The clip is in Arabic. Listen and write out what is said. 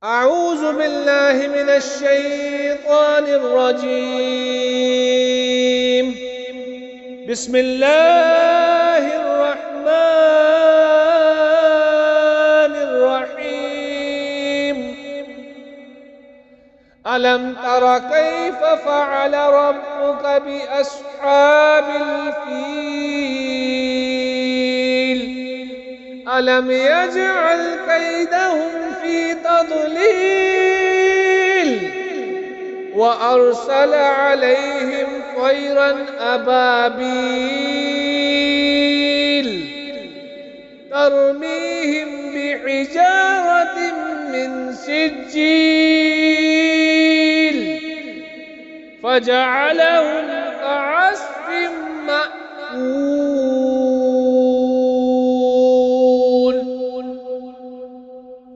أعوذ بالله من الشيطان الرجيم. بسم الله الرحمن الرحيم. ألم تر كيف فعل ربك بأصحاب الفيل؟ ألم يجعل كيدهم في تضليل وأرسل عليهم طيرا أبابيل ترميهم بحجارة من سجيل فجعلهم